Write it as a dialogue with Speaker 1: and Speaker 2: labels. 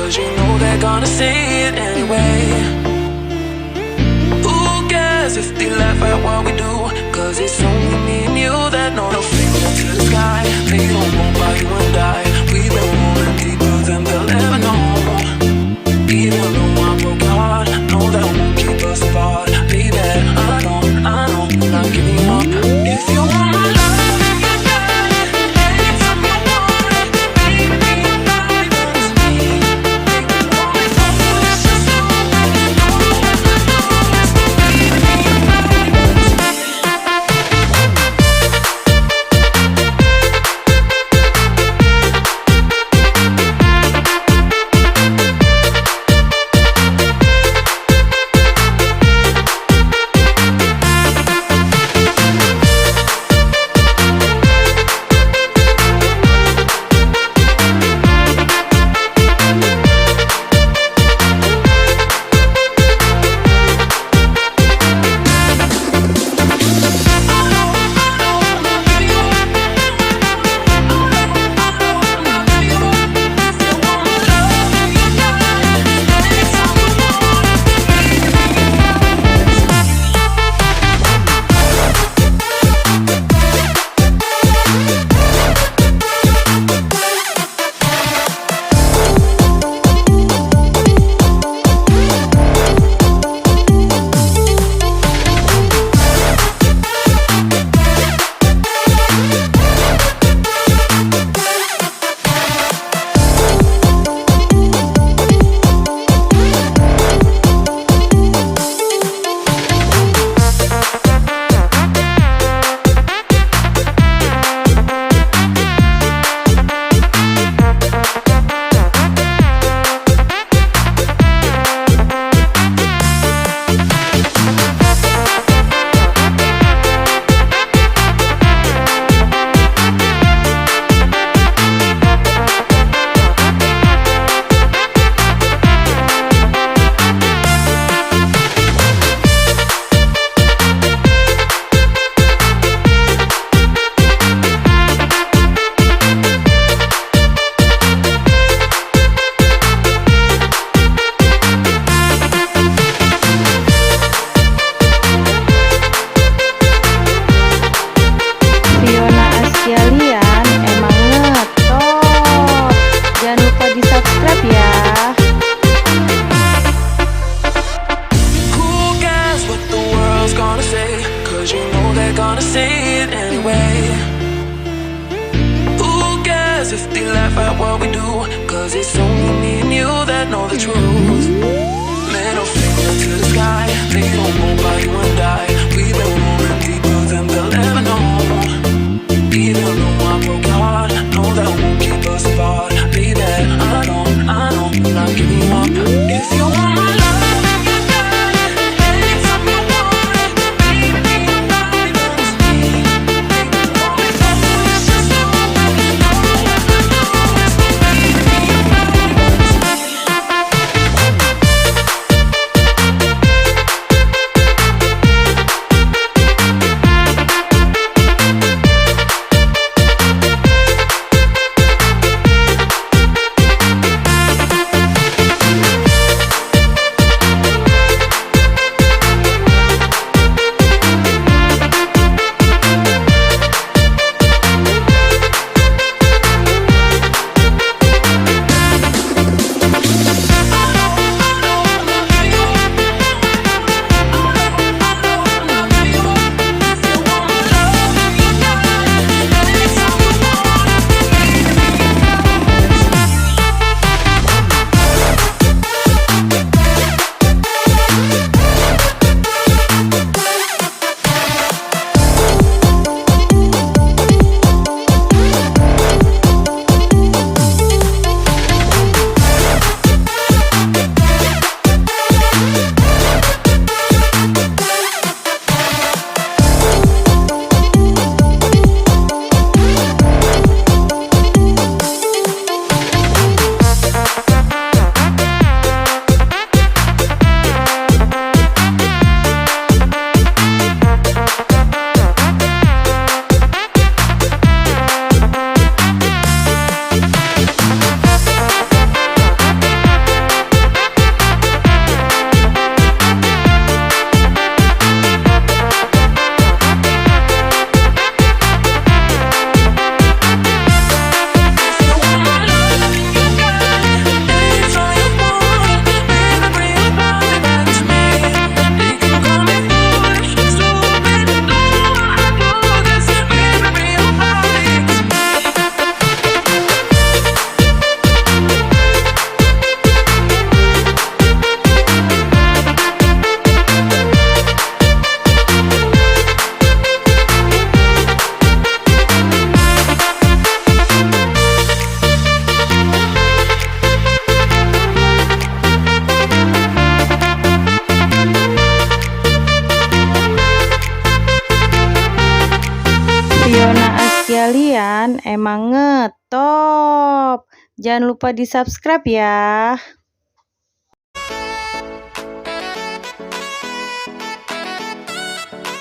Speaker 1: 'cause you know they're gonna say it anyway. Who cares if they laugh at what we do? 'Cause it's only me and you that know the finger to the sky. They don't want by you and I. We've been rolling deeper than they'll ever know. Even though I broke your heart, know that won't keep us apart. Baby, I know, I'm not giving up. If you want my love, you got it. Anytime you want it, baby, be diamonds me. Make me want it, it's just so bad. Baby, be diamonds me. If they laugh at what we do, 'cause it's only me and you that know the truth. Middle finger to the sky. They don't know about you and I. We've been rolling deeper than they'll ever know. Even though I broke your heart, know that won't keep us apart. Baby, I know, I'm not giving up. If you want my love, you got it. Anytime you want it, baby, be diamonds me. Make me want it, it's just so bad.
Speaker 2: kalian emang ngetop. Jangan lupa di-subscribe ya.